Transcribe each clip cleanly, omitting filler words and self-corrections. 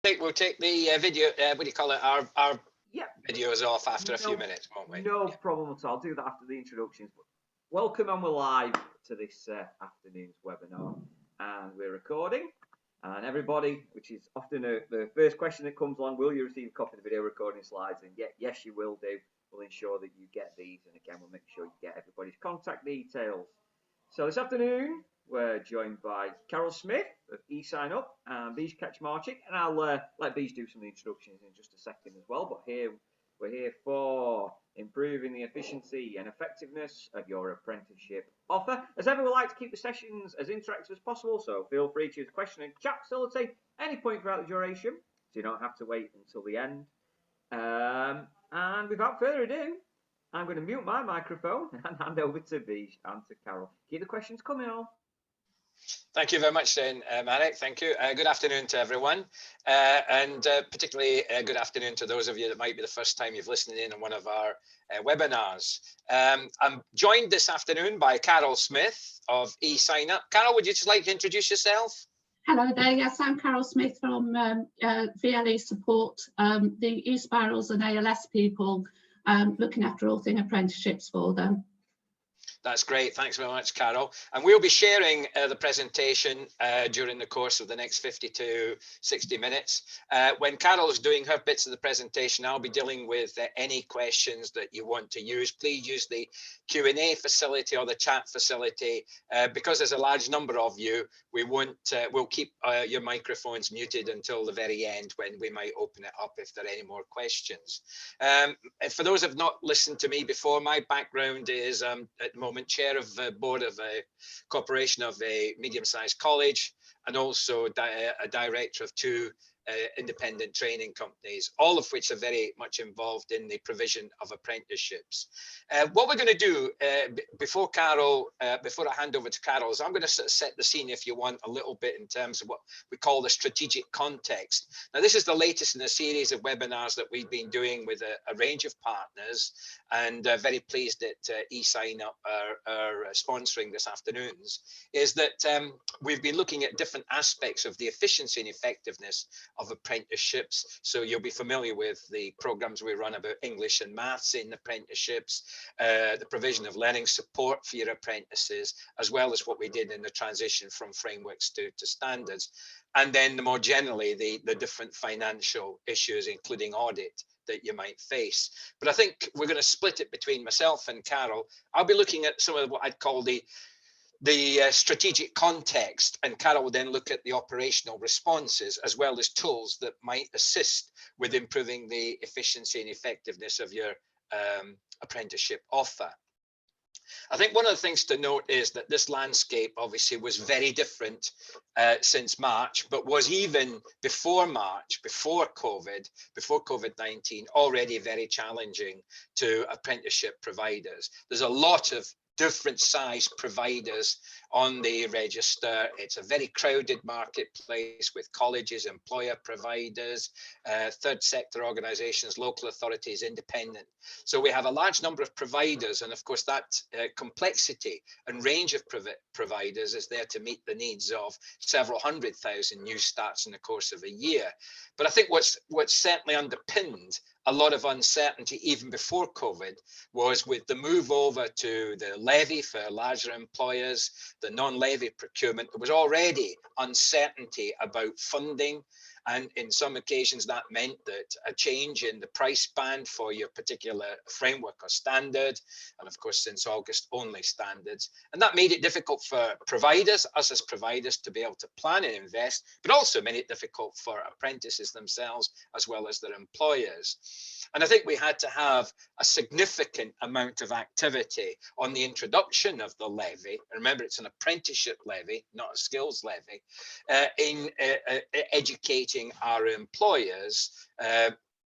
think we'll take the video, what do you call it, our Yep. videos off after a few minutes, won't we? No problem at all. I'll do that after the introductions. But welcome, and we're live to this afternoon's webinar, and we're recording. And everybody, which is often the first question that comes along, will you receive a copy of the video recording slides? And yes, you will do. We'll ensure that you get these, and again, we'll make sure you get everybody's contact details. So this afternoon, we're joined by Carol Smith of eSignUp and Beej Kaczmarczyk, and I'll let Beej do some of the introductions in just a second as well. But we're here for improving the efficiency and effectiveness of your apprenticeship offer. As ever, we like to keep the sessions as interactive as possible, so feel free to use the question and chat facility any point throughout the duration, so you don't have to wait until the end. And without further ado, I'm going to mute my microphone and hand over to Beej and to Carol. Keep the questions coming on. Thank you very much, then, Marek. Thank you. Good afternoon to everyone, and particularly good afternoon to those of you that might be the first time you've listened in on one of our webinars. I'm joined this afternoon by Carol Smith of eSignUp. Carol, would you just like to introduce yourself? Hello there. Yes, I'm Carol Smith from VLE Support, the e-spirals and ALS people, looking after all things apprenticeships for them. That's great. Thanks very much, Carol. And we'll be sharing the presentation during the course of the next 50 to 60 minutes. When Carol's doing her bits of the presentation, I'll be dealing with any questions that you want to use. Please use the Q&A facility or the chat facility. Because there's a large number of you, we'll keep your microphones muted until the very end, when we might open it up if there are any more questions. For those who have not listened to me before, my background is at the moment chair of the board of a corporation of a medium-sized college, and also a director of two independent training companies, all of which are very much involved in the provision of apprenticeships. What we're going to do before I hand over to Carol, is I'm going to sort of set the scene, if you want, a little bit in terms of what we call the strategic context. Now, this is the latest in a series of webinars that we've been doing with a range of partners, and very pleased that eSignUp are sponsoring this afternoon's, is that we've been looking at different aspects of the efficiency and effectiveness of apprenticeships. So you'll be familiar with the programs we run about English and maths in apprenticeships, the provision of learning support for your apprentices, as well as what we did in the transition from frameworks to standards. And then more generally, the different financial issues, including audit, that you might face. But I think we're going to split it between myself and Carol. I'll be looking at some of what I'd call the strategic context, and Carol will then look at the operational responses, as well as tools that might assist with improving the efficiency and effectiveness of your apprenticeship offer. I think one of the things to note is that this landscape obviously was very different since March, but was even before March, before COVID-19, already very challenging to apprenticeship providers. There's a lot of different size providers on the register. It's a very crowded marketplace with colleges, employer providers, third sector organizations, local authorities, independent. So we have a large number of providers, and of course that complexity and range of providers is there to meet the needs of several 100,000 new starts in the course of a year. But I think what's certainly underpinned a lot of uncertainty even before COVID was with the move over to the levy for larger employers, the non-levy procurement. There was already uncertainty about funding, and in some occasions that meant that a change in the price band for your particular framework or standard, and of course since August only standards, and that made it difficult for providers, us as providers, to be able to plan and invest, but also made it difficult for apprentices themselves as well as their employers. And I think we had to have a significant amount of activity on the introduction of the levy. Remember, it's an apprenticeship levy, not a skills levy, in educating our employers,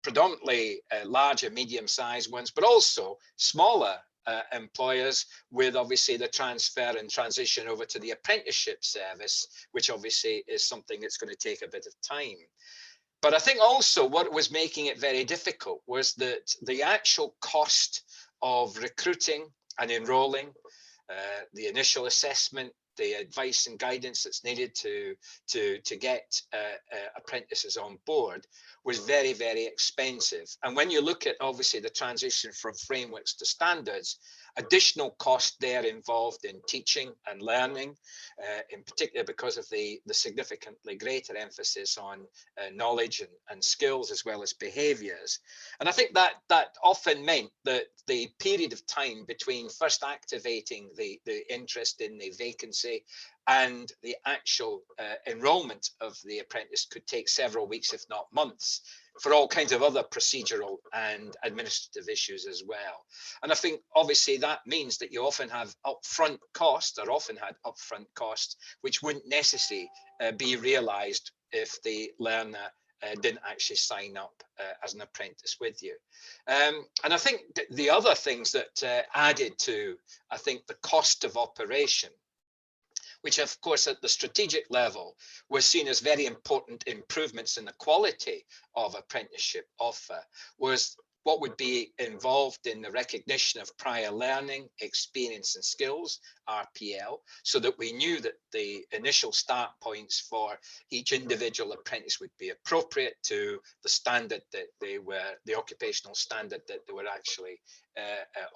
predominantly large and medium-sized ones, but also smaller employers, with obviously the transfer and transition over to the apprenticeship service, which obviously is something that's going to take a bit of time. But I think also what was making it very difficult was that the actual cost of recruiting and enrolling, the initial assessment, the advice and guidance that's needed to get apprentices on board was very, very expensive. And when you look at obviously the transition from frameworks to standards, additional cost there involved in teaching and learning, in particular because of the significantly greater emphasis on knowledge and skills as well as behaviours. And I think that often meant that the period of time between first activating the interest in the vacancy and the actual enrolment of the apprentice could take several weeks, if not months, for all kinds of other procedural and administrative issues as well. And I think obviously that means that you often have upfront costs, or often had upfront costs, which wouldn't necessarily be realised if the learner didn't actually sign up as an apprentice with you. And I think the other things that added to, I think, the cost of operation, which of course at the strategic level was seen as very important improvements in the quality of apprenticeship offer, was what would be involved in the recognition of prior learning, experience and skills, RPL, so that we knew that the initial start points for each individual apprentice would be appropriate to the standard that they were, the occupational standard that they were actually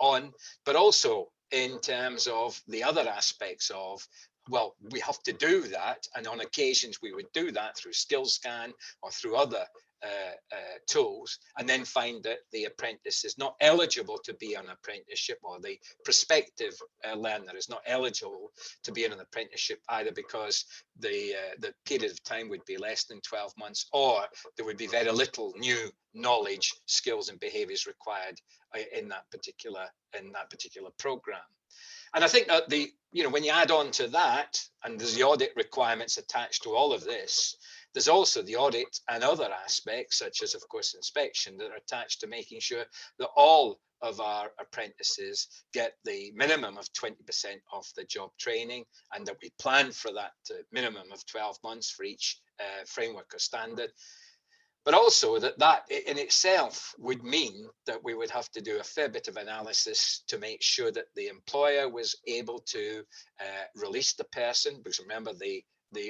on, but also in terms of the other aspects of, well, we have to do that, and on occasions we would do that through SkillScan or through other tools, and then find that the apprentice is not eligible to be on apprenticeship, or the prospective learner is not eligible to be in an apprenticeship, either because the period of time would be less than 12 months, or there would be very little new knowledge, skills and behaviours required in that particular program. And I think that when you add on to that, and there's the audit requirements attached to all of this, there's also the audit and other aspects, such as, of course, inspection, that are attached to making sure that all of our apprentices get the minimum of 20% of the job training, and that we plan for that minimum of 12 months for each framework or standard. But also that in itself would mean that we would have to do a fair bit of analysis to make sure that the employer was able to release the person, because remember the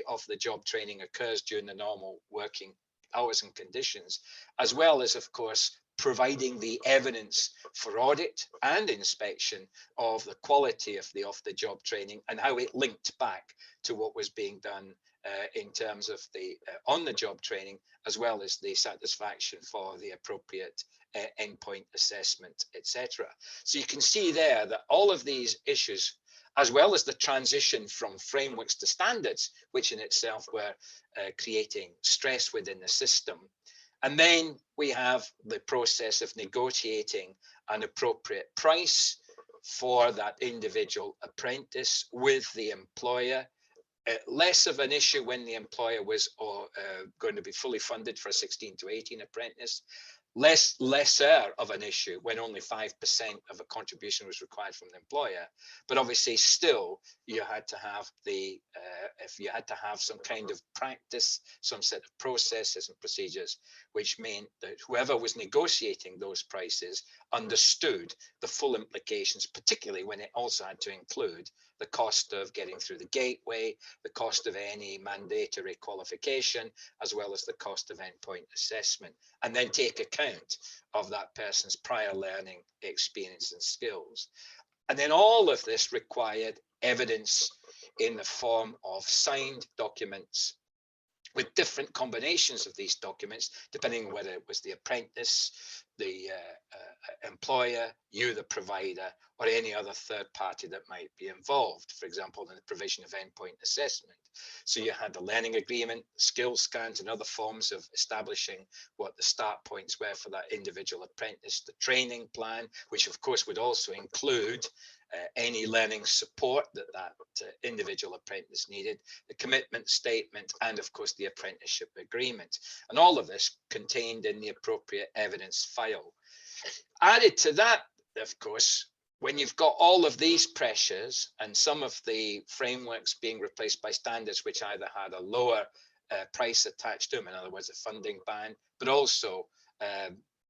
off-the-job training occurs during the normal working hours and conditions, as well as, of course, providing the evidence for audit and inspection of the quality of the off-the-job training and how it linked back to what was being done in terms of the on-the-job training, as well as the satisfaction for the appropriate endpoint assessment, etc. So you can see there that all of these issues, as well as the transition from frameworks to standards, which in itself were creating stress within the system. And then we have the process of negotiating an appropriate price for that individual apprentice with the employer. Less of an issue when the employer was going to be fully funded for a 16 to 18 apprentice. Lesser of an issue when only 5% of a contribution was required from the employer, but obviously still you had to have if you had to have some kind of practice, some set of processes and procedures, which meant that whoever was negotiating those prices understood the full implications, particularly when it also had to include the cost of getting through the gateway, the cost of any mandatory qualification, as well as the cost of endpoint assessment, and then take account of that person's prior learning, experience and skills. And then all of this required evidence in the form of signed documents with different combinations of these documents, depending on whether it was the apprentice, the employer, you, the provider, or any other third party that might be involved, for example, in the provision of endpoint assessment. So you had the learning agreement, skill scans, and other forms of establishing what the start points were for that individual apprentice, the training plan, which of course would also include any learning support that individual apprentice needed, the commitment statement, and of course the apprenticeship agreement. And all of this contained in the appropriate evidence file. Added to that, of course, when you've got all of these pressures and some of the frameworks being replaced by standards which either had a lower price attached to them, in other words, a funding ban, but also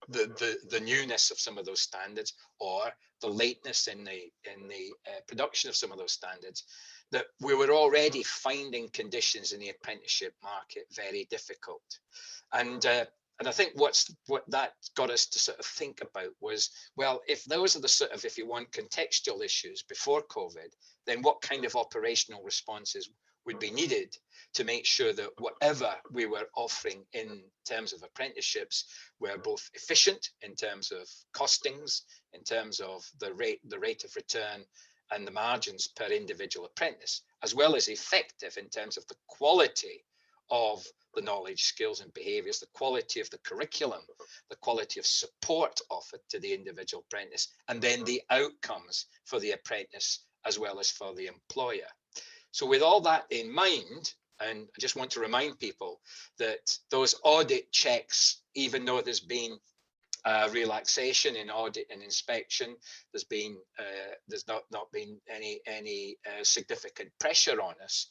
the newness of some of those standards, or the lateness in the production of some of those standards, that we were already finding conditions in the apprenticeship market very difficult. And I think what that got us to sort of think about was, well, if those are the sort of, if you want, contextual issues before COVID, then what kind of operational responses would be needed to make sure that whatever we were offering in terms of apprenticeships were both efficient in terms of costings, in terms of the rate of return and the margins per individual apprentice, as well as effective in terms of the quality of the knowledge, skills and behaviours, the quality of the curriculum, the quality of support offered to the individual apprentice, and then the outcomes for the apprentice as well as for the employer. So with all that in mind, and I just want to remind people that those audit checks, even though there's been relaxation in audit and inspection, there's not been any significant pressure on us,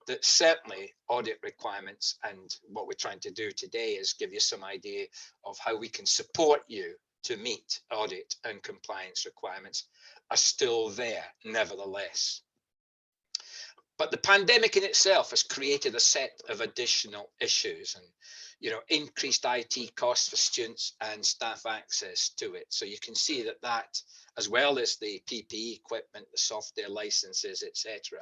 that certainly audit requirements, and what we're trying to do today is give you some idea of how we can support you to meet audit and compliance requirements, are still there nevertheless. But the pandemic in itself has created a set of additional issues, and increased IT costs for students and staff access to it. So you can see that as well as the PPE equipment, the software licenses, etc.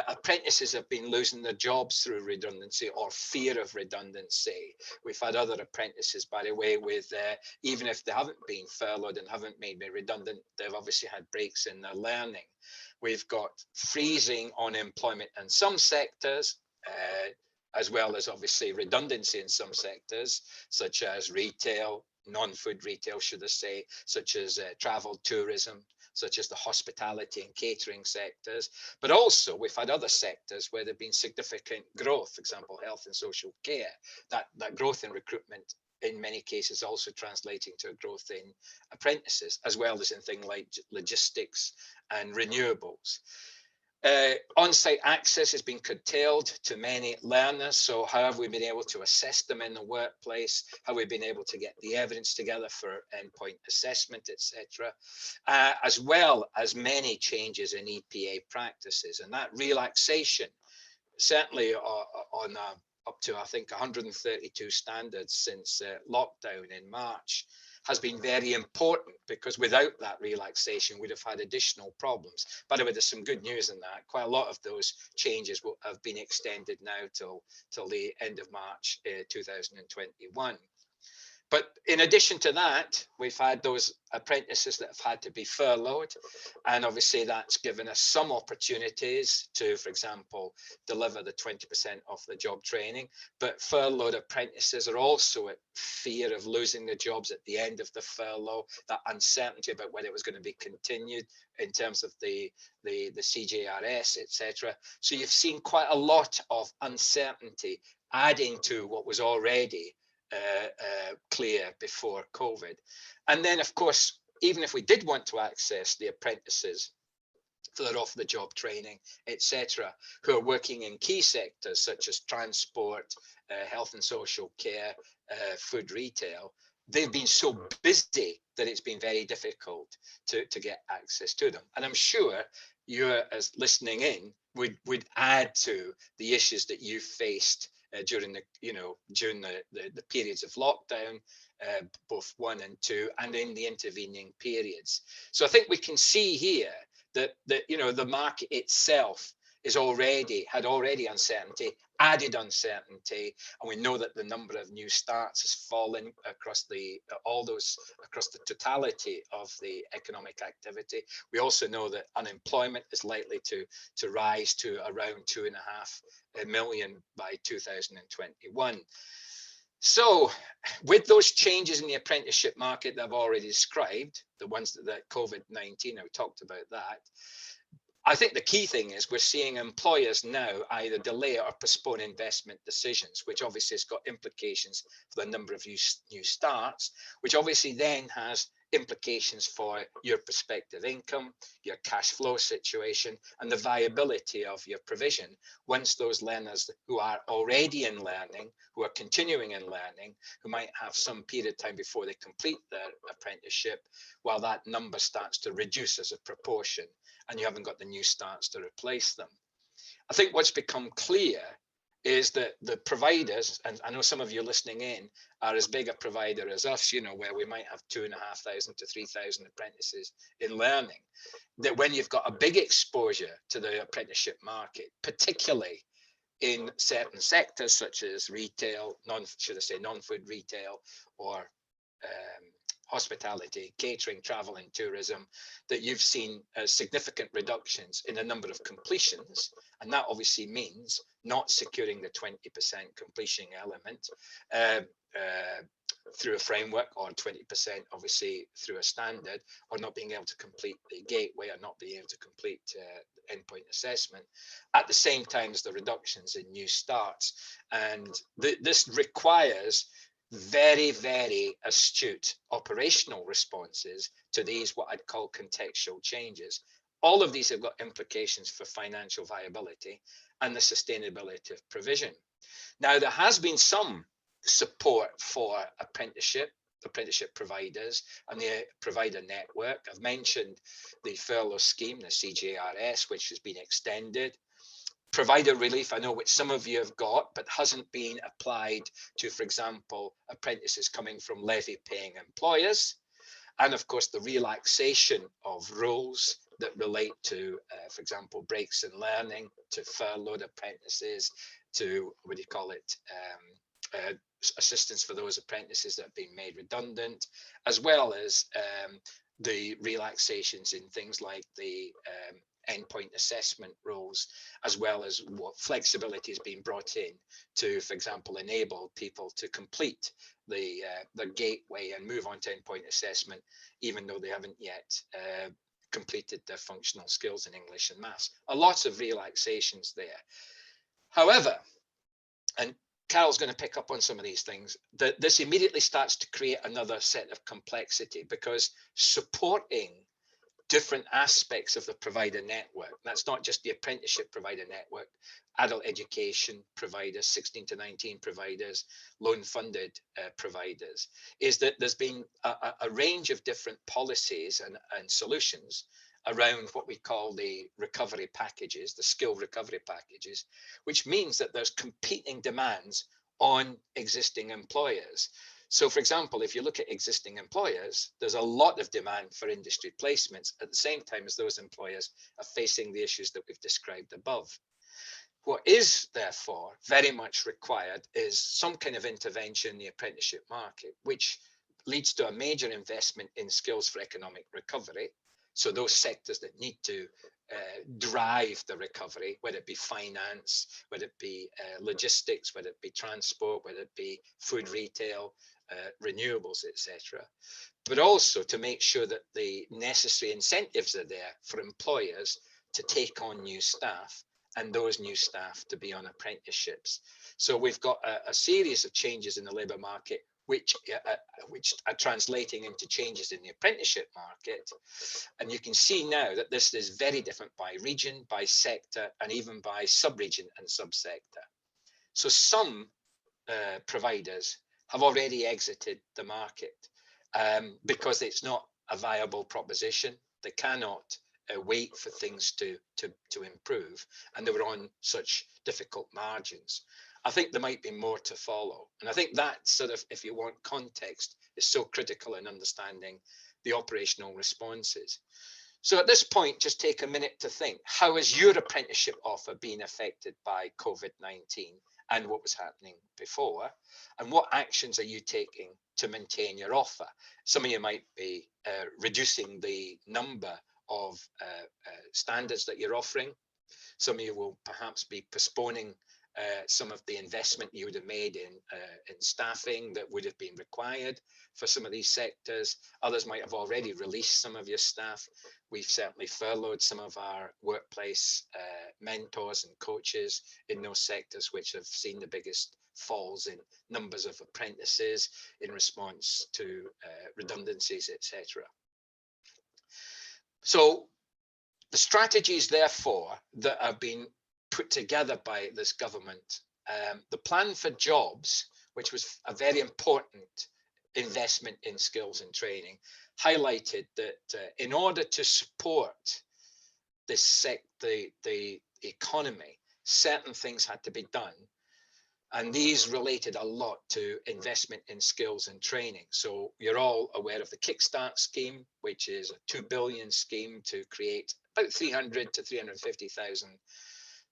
Apprentices have been losing their jobs through redundancy or fear of redundancy. We've had other apprentices, by the way, with even if they haven't been furloughed and haven't made me redundant, they've obviously had breaks in their learning. We've got freezing on employment in some sectors, as well as obviously redundancy in some sectors, such as retail, non-food retail, should I say, such as travel, tourism, such as the hospitality and catering sectors. But also we've had other sectors where there've been significant growth, for example, health and social care. That growth in recruitment in many cases also translating to a growth in apprentices, as well as in things like logistics and renewables. On-site access has been curtailed to many learners. So how have we been able to assess them in the workplace? How have we been able to get the evidence together for endpoint assessment, etc., as well as many changes in EPA practices. And that relaxation, certainly on up to, I think, 132 standards since lockdown in March, has been very important, because without that relaxation, we'd have had additional problems. By the way, there's some good news in that. Quite a lot of those changes have been extended now till the end of March 2021. But in addition to that, we've had those apprentices that have had to be furloughed. And obviously that's given us some opportunities to, for example, deliver the 20% of the job training. But furloughed apprentices are also at fear of losing their jobs at the end of the furlough, that uncertainty about whether it was going to be continued in terms of the CJRS, etc. So you've seen quite a lot of uncertainty adding to what was already clear before COVID. And then, of course, even if we did want to access the apprentices that are off the job training, etc., who are working in key sectors such as transport, health and social care, food retail, they've been so busy that it's been very difficult to get access to them. And I'm sure you, as listening in, would add to the issues that you faced during the periods of lockdown, both 1 and 2, and in the intervening periods. So I think we can see here that the market itself had already uncertainty, added uncertainty, and we know that the number of new starts has fallen across the totality of the economic activity. We also know that unemployment is likely to rise to around 2.5 million by 2021. So with those changes in the apprenticeship market that I've already described, the ones that COVID-19, I've talked about that, I think the key thing is we're seeing employers now either delay or postpone investment decisions, which obviously has got implications for the number of new starts, which obviously then has implications for your prospective income, your cash flow situation, and the viability of your provision once those learners who are already in learning, who are continuing in learning, who might have some period of time before they complete their apprenticeship, while that number starts to reduce as a proportion and you haven't got the new starts to replace them. I think what's become clear is that the providers, and I know some of you listening in are as big a provider as us, you know, where we might have 2,500 to 3,000 apprentices in learning, that when you've got a big exposure to the apprenticeship market, particularly in certain sectors such as retail, non-food retail, or hospitality, catering, travel and tourism, that you've seen significant reductions in the number of completions. And that obviously means not securing the 20% completion element through a framework, or 20% obviously through a standard, or not being able to complete the gateway, or not being able to complete endpoint assessment, at the same time as the reductions in new starts. And this requires very, very astute operational responses to these, what I'd call contextual changes. All of these have got implications for financial viability and the sustainability of provision. Now, there has been some support for apprenticeship providers and the provider network. I've mentioned the furlough scheme, the CJRS, which has been extended. Provider relief, I know which some of you have got, but hasn't been applied to, for example, apprentices coming from levy-paying employers. And of course, the relaxation of rules that relate to, for example, breaks in learning, to furloughed apprentices, to, what do you call it, assistance for those apprentices that have been made redundant, as well as the relaxations in things like the endpoint assessment rules, as well as what flexibility has been brought in to, for example, enable people to complete the gateway and move on to endpoint assessment, even though they haven't yet completed their functional skills in English and maths. Lots of relaxations there. However, and Carol's going to pick up on some of these things, that this immediately starts to create another set of complexity, because supporting different aspects of the provider network, that's not just the apprenticeship provider network, adult education providers, 16 to 19 providers, loan funded providers, is that there's been a range of different policies and solutions around what we call the recovery packages, the skill recovery packages, which means that there's competing demands on existing employers. So, for example, if you look at existing employers, there's a lot of demand for industry placements at the same time as those employers are facing the issues that we've described above. What is therefore very much required is some kind of intervention in the apprenticeship market, which leads to a major investment in skills for economic recovery. So those sectors that need to drive the recovery, whether it be finance, whether it be logistics, whether it be transport, whether it be food retail, renewables, etc. But also to make sure that the necessary incentives are there for employers to take on new staff, and those new staff to be on apprenticeships. So we've got a series of changes in the labour market, which are translating into changes in the apprenticeship market. And you can see now that this is very different by region, by sector, and even by sub-region and subsector. So some providers have already exited the market because it's not a viable proposition. They cannot wait for things to improve, and they were on such difficult margins. I think there might be more to follow. And I think that sort of, if you want context, is so critical in understanding the operational responses. So at this point, just take a minute to think, how has your apprenticeship offer been affected by COVID-19 and what was happening before? And what actions are you taking to maintain your offer? Some of you might be reducing the number of standards that you're offering. Some of you will perhaps be postponing some of the investment you would have made in staffing that would have been required for some of these sectors. Others might have already released some of your staff. We've certainly furloughed some of our workplace mentors and coaches in those sectors which have seen the biggest falls in numbers of apprentices in response to redundancies, etc. So the strategies, therefore, that have been put together by this government, the plan for jobs, which was a very important investment in skills and training, highlighted that in order to support this the economy, certain things had to be done. And these related a lot to investment in skills and training. So you're all aware of the Kickstart scheme, which is a 2 billion scheme to create about 300 to 350,000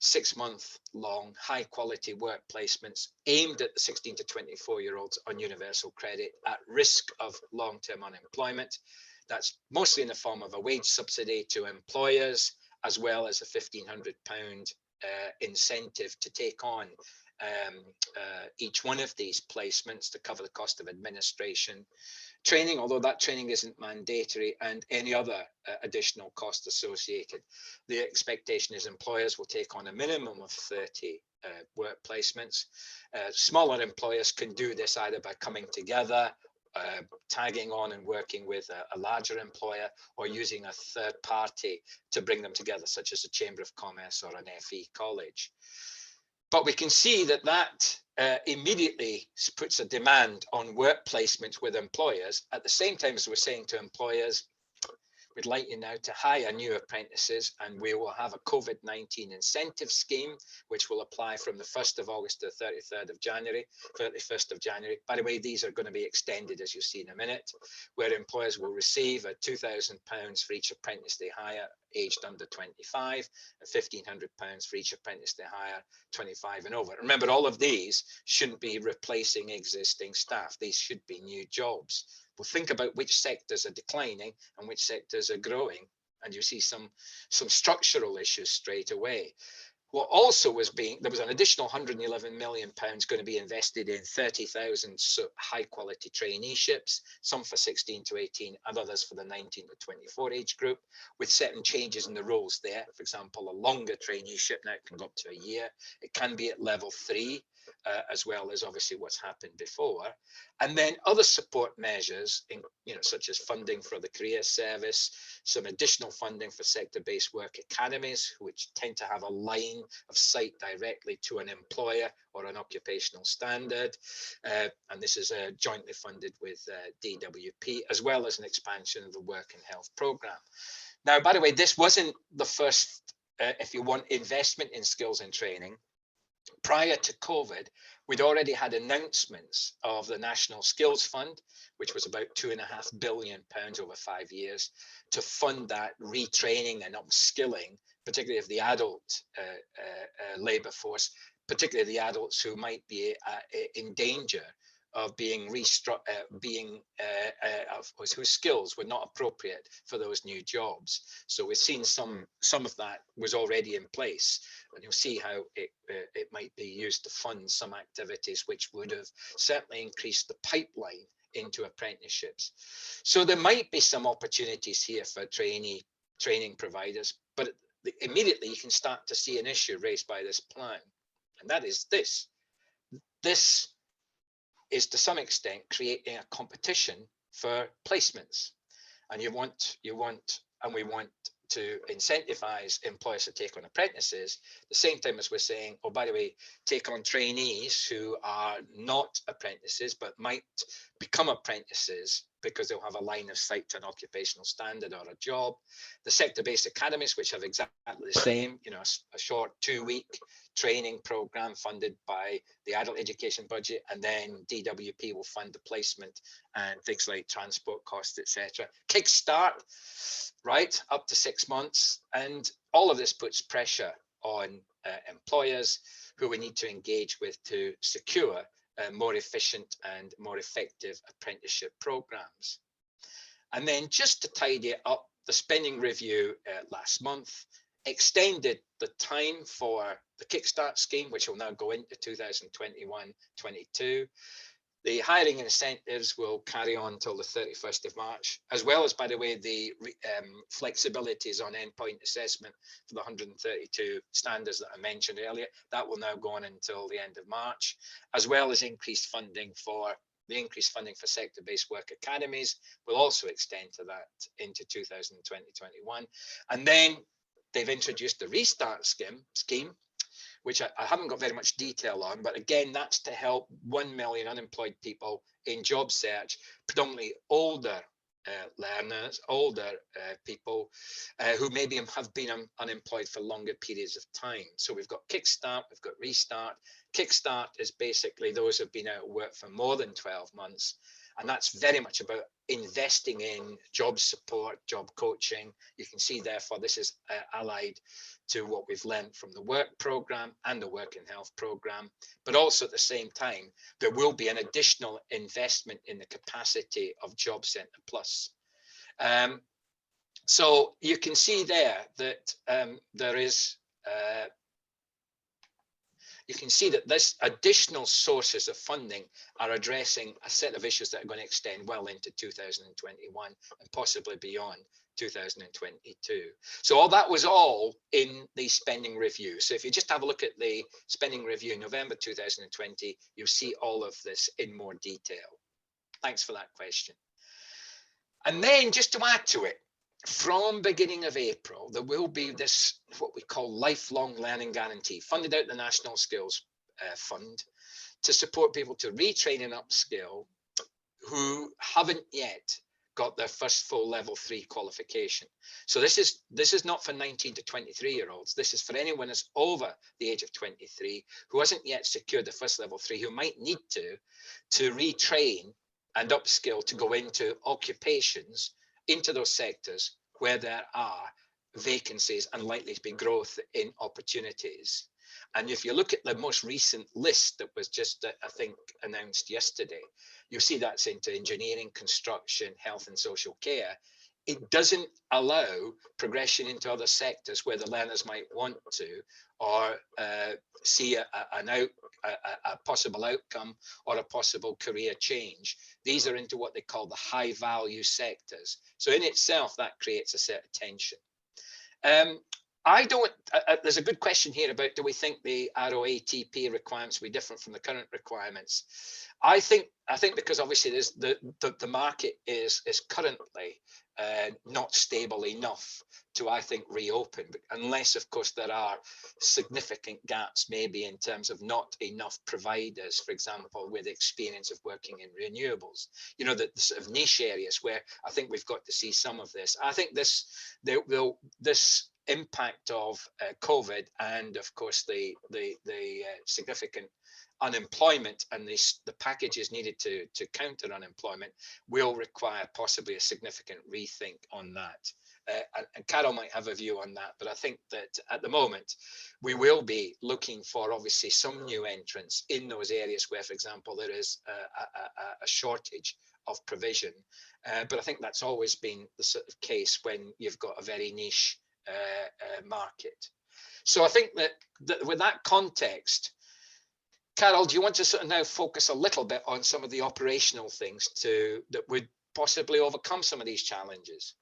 6-month-long high-quality work placements aimed at the 16 to 24-year-olds on universal credit at risk of long-term unemployment. That's mostly in the form of a wage subsidy to employers, as well as a £1,500 incentive to take on each one of these placements to cover the cost of administration, training, although that training isn't mandatory, and any other additional cost associated. The expectation is employers will take on a minimum of 30 work placements. Smaller employers can do this either by coming together, tagging on and working with a larger employer, or using a third party to bring them together, such as a Chamber of Commerce or an FE college. But we can see that immediately puts a demand on work placements with employers, at the same time as we're saying to employers, we'd like you now to hire new apprentices, and we will have a COVID-19 incentive scheme, which will apply from the 1st of August to the 31st of January. By the way, these are going to be extended, as you'll see in a minute, where employers will receive £2,000 for each apprentice they hire aged under 25, and £1,500 for each apprentice they hire 25 and over. Remember, all of these shouldn't be replacing existing staff. These should be new jobs. We'll think about which sectors are declining and which sectors are growing, and you see some structural issues straight away. What also was there was an additional £111 million going to be invested in 30,000 high quality traineeships, some for 16 to 18 and others for the 19 to 24 age group, with certain changes in the roles there. For example, a longer traineeship now can go up to a year. It can be at level 3, as well as obviously what's happened before. And then other support measures, such as funding for the career service, some additional funding for sector-based work academies, which tend to have a line of sight directly to an employer or an occupational standard. And this is jointly funded with DWP, as well as an expansion of the work and health programme. Now, by the way, this wasn't the first, if you want, investment in skills and training. Prior to COVID, we'd already had announcements of the National Skills Fund, which was about £2.5 billion over 5 years, to fund that retraining and upskilling, particularly of the adult labour force, particularly the adults who might be in danger of being whose skills were not appropriate for those new jobs. So we've seen some of that was already in place, and you'll see how it might be used to fund some activities which would have certainly increased the pipeline into apprenticeships. So there might be some opportunities here for training providers, but immediately you can start to see an issue raised by this plan, and that is this. This is to some extent creating a competition for placements, and we want to incentivize employers to take on apprentices, at the same time as we're saying, oh, by the way, take on trainees who are not apprentices but might become apprentices because they'll have a line of sight to an occupational standard or a job. The sector-based academies, which have exactly the same, a short 2-week training program funded by the adult education budget, and then DWP will fund the placement and things like transport costs, etc. Kickstart, right, up to 6 months, and all of this puts pressure on employers who we need to engage with to secure more efficient and more effective apprenticeship programs. And then just to tidy it up, the spending review last month extended the time for the Kickstart scheme, which will now go into 2021-22. The hiring incentives will carry on until the 31st of March, as well as, by the way, the flexibilities on endpoint assessment for the 132 standards that I mentioned earlier. That will now go on until the end of March, as well as increased funding for sector-based work academies will also extend to that into 2020-21. And then they've introduced the Restart scheme, which I haven't got very much detail on, but again, that's to help 1 million unemployed people in job search, predominantly older learners, older people who maybe have been unemployed for longer periods of time. So we've got Kickstart, we've got Restart. Kickstart is basically those who've been out of work for more than 12 months. And that's very much about investing in job support, job coaching. You can see, therefore, this is allied to what we've learned from the work programme and the work and health programme. But also at the same time, there will be an additional investment in the capacity of Job Centre Plus. So you can see there that there is you can see that this additional sources of funding are addressing a set of issues that are going to extend well into 2021 and possibly beyond 2022. So all that was all in the spending review. So if you just have a look at the spending review in November 2020, you'll see all of this in more detail. Thanks for that question. And then just to add to it, from beginning of April, there will be this, what we call lifelong learning guarantee, funded out the National Skills Fund to support people to retrain and upskill who haven't yet got their first full level 3 qualification. So this is not for 19 to 23-year-olds. This is for anyone that's over the age of 23 who hasn't yet secured the first level 3, who might need to retrain and upskill to go into occupations, into those sectors where there are vacancies and likely to be growth in opportunities. And if you look at the most recent list that was just, I think, announced yesterday, you'll see that's into engineering, construction, health and social care. It doesn't allow progression into other sectors where the learners might want to, or see a possible outcome or a possible career change. These are into what they call the high value sectors. So in itself, that creates a set of tension. There's a good question here about, do we think the ROATP requirements will be different from the current requirements? I think because obviously there's the market is currently not stable enough to, I think, reopen, unless of course there are significant gaps, maybe in terms of not enough providers, for example, with experience of working in renewables, you know, the sort of niche areas where I think we've got to see some of this. I think this impact of COVID and of course the significant unemployment and the packages needed to counter unemployment will require possibly a significant rethink on that. And Carol might have a view on that, but I think that at the moment we will be looking for obviously some new entrants in those areas where, for example, there is a shortage of provision. But I think that's always been the sort of case when you've got a very niche market. So I think that with that context, Carol, do you want to sort of now focus a little bit on some of the operational things that would possibly overcome some of these challenges?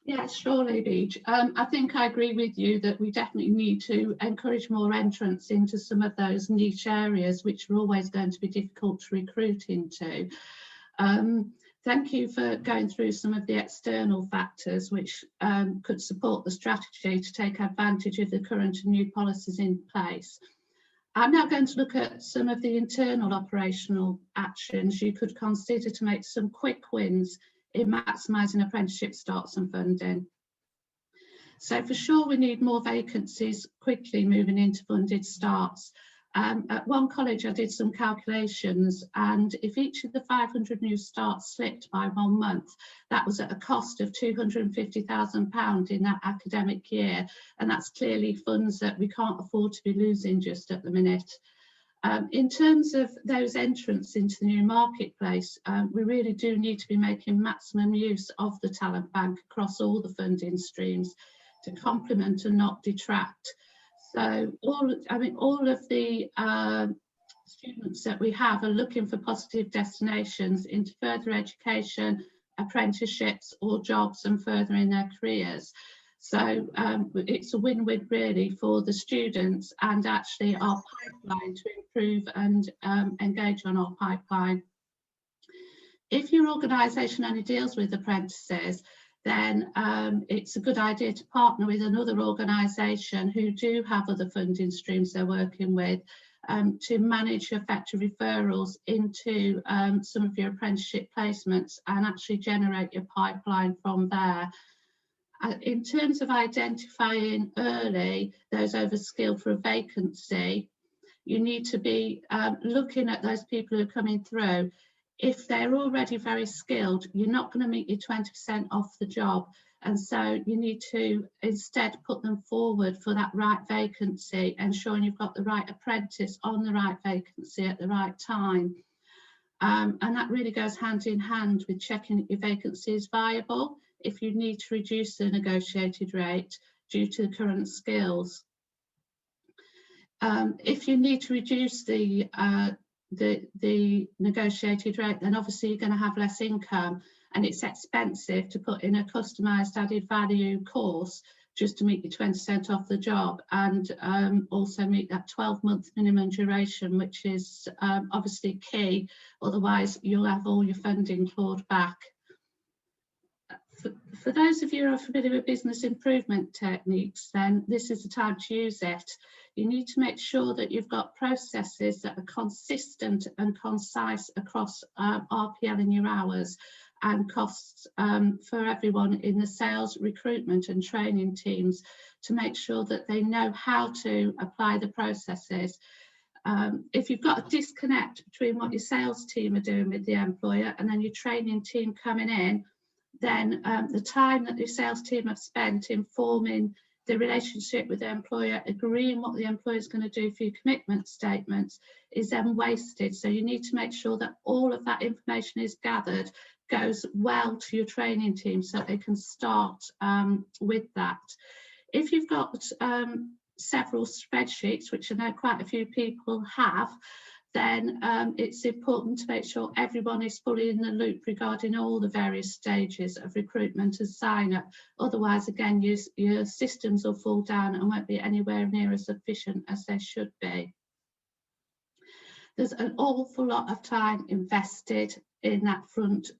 Yeah, surely, Beej. I think I agree with you that we definitely need to encourage more entrants into some of those niche areas, which are always going to be difficult to recruit into. Thank you for going through some of the external factors which could support the strategy to take advantage of the current and new policies in place. I'm now going to look at some of the internal operational actions you could consider to make some quick wins in maximising apprenticeship starts and funding. So for sure we need more vacancies quickly moving into funded starts. At one college I did some calculations, and if each of the 500 new starts slipped by 1 month, that was at a cost of £250,000 in that academic year, and that's clearly funds that we can't afford to be losing just at the minute. In terms of those entrants into the new marketplace, we really do need to be making maximum use of the talent bank across all the funding streams to complement and not detract. So all of the students that we have are looking for positive destinations into further education, apprenticeships or jobs and furthering their careers. So it's a win-win really for the students and actually our pipeline to improve and engage on our pipeline. If your organisation only deals with apprentices, then it's a good idea to partner with another organisation who do have other funding streams they're working with, to manage effective referrals into some of your apprenticeship placements and actually generate your pipeline from there. In terms of identifying early those overskilled for a vacancy, you need to be looking at those people who are coming through. If they're already very skilled, you're not going to meet your 20% off the job. And so you need to instead put them forward for that right vacancy, ensuring you've got the right apprentice on the right vacancy at the right time. And that really goes hand in hand with checking that your vacancy is viable if you need to reduce the negotiated rate due to the current skills. If you need to reduce the negotiated rate, then obviously you're going to have less income, and it's expensive to put in a customised added value course just to meet your 20% off the job, and also meet that 12-month minimum duration, which is obviously key. Otherwise, you'll have all your funding clawed back. For those of you who are familiar with business improvement techniques, then this is the time to use it. You need to make sure that you've got processes that are consistent and concise across RPL in your hours and costs for everyone in the sales, recruitment and training teams, to make sure that they know how to apply the processes. If you've got a disconnect between what your sales team are doing with the employer and then your training team coming in, then the time that the sales team have spent in forming the relationship with the employer, agreeing what the employer is going to do for your commitment statements, is then wasted. So you need to make sure that all of that information is gathered, goes well to your training team so they can start with that. If you've got several spreadsheets, which I know quite a few people have, then it's important to make sure everyone is fully in the loop regarding all the various stages of recruitment and sign up. Otherwise, again, your systems will fall down and won't be anywhere near as efficient as they should be. There's an awful lot of time invested in that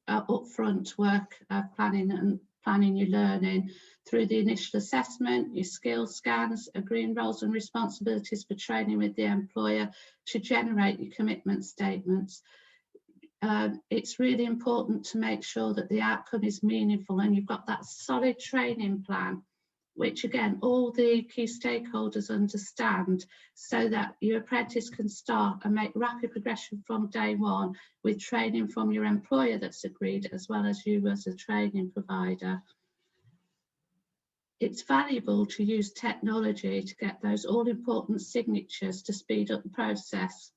upfront work of planning your learning through the initial assessment, your skills scans, agreeing roles and responsibilities for training with the employer to generate your commitment statements. It's really important to make sure that the outcome is meaningful and you've got that solid training plan, which again, all the key stakeholders understand, so that your apprentice can start and make rapid progression from day one with training from your employer that's agreed, as well as you as a training provider. It's valuable to use technology to get those all-important signatures to speed up the process.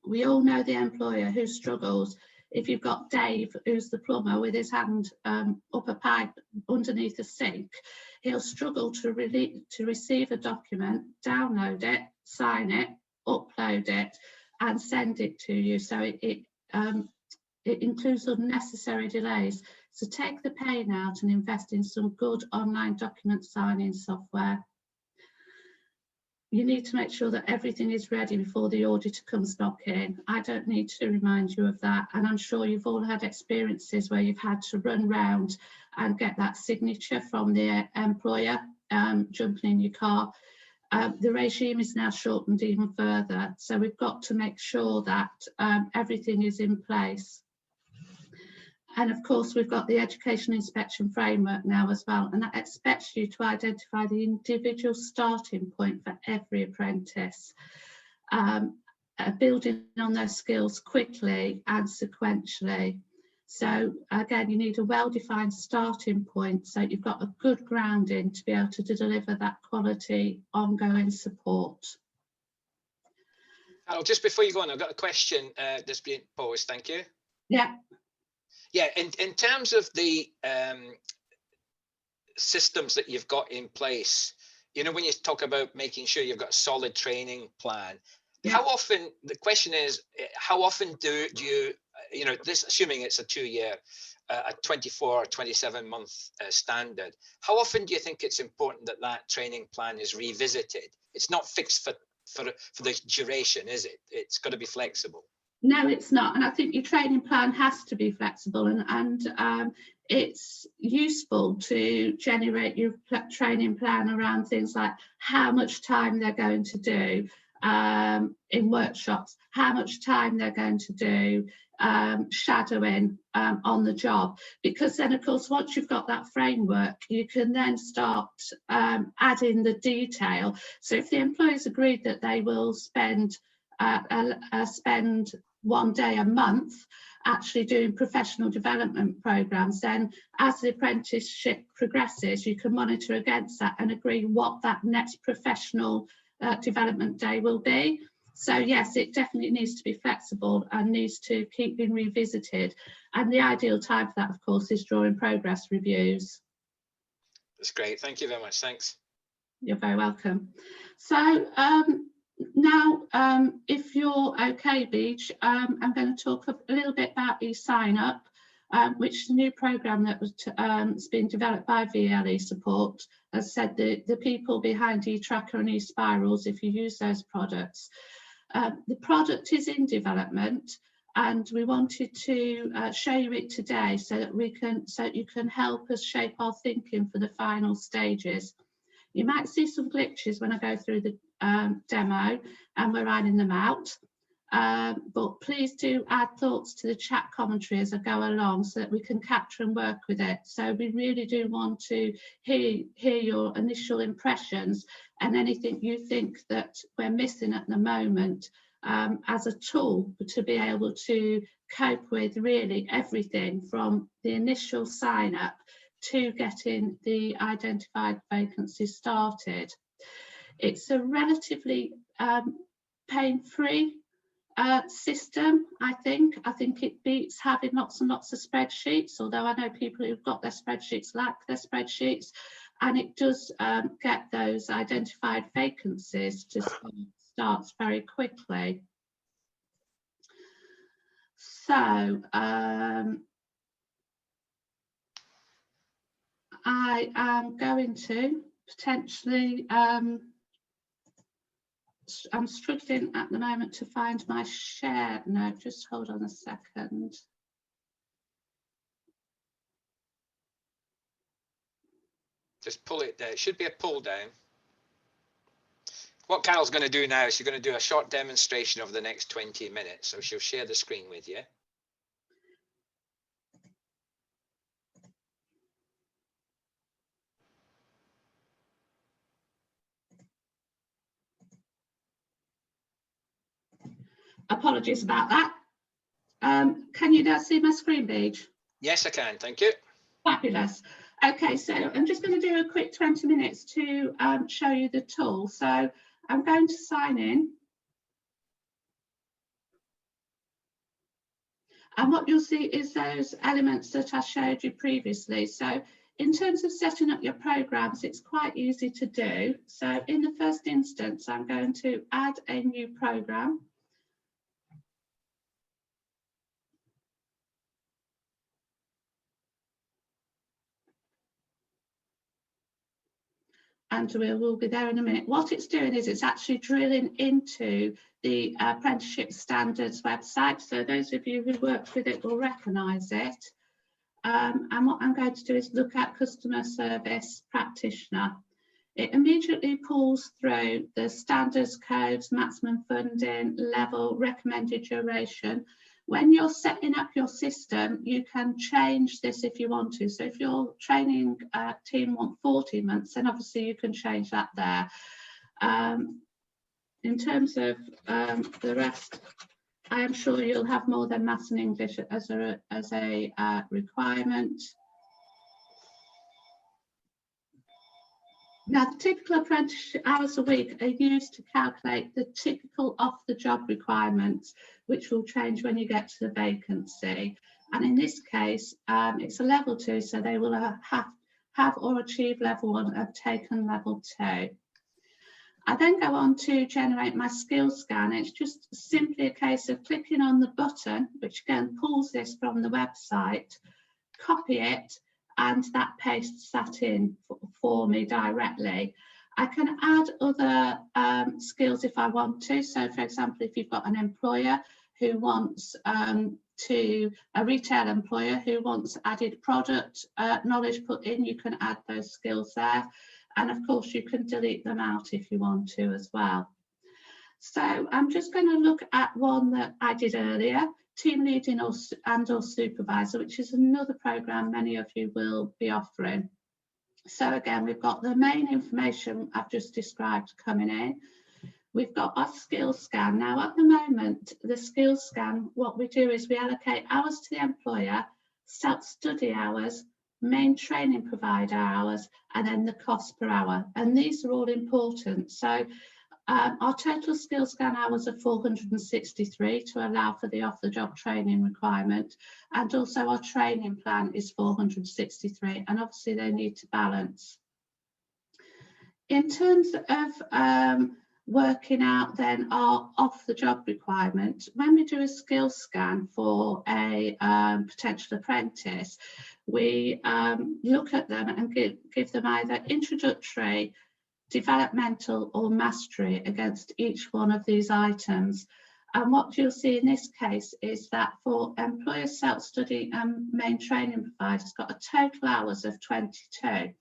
We all know the employer who struggles. If you've got Dave, who's the plumber, with his hand up a pipe underneath a sink, he'll struggle to receive a document, download it, sign it, upload it, and send it to you. So it includes unnecessary delays. So take the pain out and invest in some good online document signing software. You need to make sure that everything is ready before the auditor comes knocking. I don't need to remind you of that. And I'm sure you've all had experiences where you've had to run round and get that signature from the employer, jumping in your car. The regime is now shortened even further. So we've got to make sure that everything is in place. And of course, we've got the education inspection framework now as well, and that expects you to identify the individual starting point for every apprentice, building on those skills quickly and sequentially. So again, you need a well-defined starting point so you've got a good grounding to be able to deliver that quality ongoing support. Carol, just before you go on, I've got a question that's been posed. Thank you. Yeah. Yeah, in terms of the systems that you've got in place, you know, when you talk about making sure you've got a solid training plan, yeah. How often, the question is, how often do you, you know, this, assuming it's a 2-year, a 24 or 27 month standard, how often do you think it's important that that training plan is revisited? It's not fixed for the duration, is it? It's got to be flexible. No, it's not. And I think your training plan has to be flexible, and it's useful to generate your training plan around things like how much time they're going to do, in workshops, how much time they're going to do shadowing on the job, because then of course once you've got that framework you can then start adding the detail. So if the employers agreed that they will spend 1 day a month actually doing professional development programs, then as the apprenticeship progresses you can monitor against that and agree what that next professional development day will be. So yes, it definitely needs to be flexible and needs to keep being revisited, and the ideal time for that of course is during progress reviews. That's great, thank you very much. Thanks. You're very welcome. So now if you're okay, Beej, I'm going to talk a little bit about eSignUp, which is a new program that was it's been developed by VLE Support. As said, the people behind eTracker and eSpirals, if you use those products. The product is in development and we wanted to show you it today so that you can help us shape our thinking for the final stages. You might see some glitches when I go through the demo and we're ironing them out. But please do add thoughts to the chat commentary as I go along so that we can capture and work with it. So we really do want to hear your initial impressions and anything you think that we're missing at the moment as a tool to be able to cope with really everything from the initial sign up to getting the identified vacancies started. It's a relatively pain-free system, I think. I think it beats having lots and lots of spreadsheets, although I know people who've got their spreadsheets like their spreadsheets, and it does get those identified vacancies to start very quickly. So I am going to potentially I'm struggling at the moment to find my share. No, just hold on a second. Just pull it down. It should be a pull down. What Carol's going to do now is she's going to do a short demonstration of the next 20 minutes. So she'll share the screen with you. Apologies about that. Can you now see my screen, Beej? Yes, I can. Thank you. Fabulous. Okay, so I'm just going to do a quick 20 minutes to show you the tool. So I'm going to sign in. And what you'll see is those elements that I showed you previously. So in terms of setting up your programs, it's quite easy to do. So in the first instance, I'm going to add a new program. And we'll be there in a minute. What it's doing is it's actually drilling into the apprenticeship standards website. So those of you who worked with it will recognise it. And what I'm going to do is look at customer service practitioner. It immediately pulls through the standards codes, maximum funding, level, recommended duration. When you're setting up your system, you can change this if you want to. So if your training team want 14 months, then obviously you can change that there. In terms of the rest, I am sure you'll have more than Maths and English as a requirement. Now, the typical apprenticeship hours a week are used to calculate the typical off-the-job requirements, which will change when you get to the vacancy. And in this case, it's a level 2, so they will have or achieve level 1 and taken level 2. I then go on to generate my skills scan. It's just simply a case of clicking on the button, which again pulls this from the website, copy it, and that pastes that in for me directly. I can add other skills if I want to. So for example, if you've got an employer who wants a retail employer who wants added product knowledge put in, you can add those skills there. And of course, you can delete them out if you want to as well. So I'm just going to look at one that I did earlier, team leading or supervisor, which is another programme many of you will be offering. So again, we've got the main information I've just described coming in. We've got our skills scan. Now at the moment, the skills scan, what we do is we allocate hours to the employer, self-study hours, main training provider hours, and then the cost per hour. And these are all important. So our total skills scan hours are 463 to allow for the off-the-job training requirement. And also our training plan is 463, and obviously they need to balance. In terms of working out then our off-the-job requirement, when we do a skills scan for a potential apprentice, we look at them and give them either introductory, developmental or mastery against each one of these items. And what you'll see in this case is that for employer self-study and main training providers got a total hours of 22.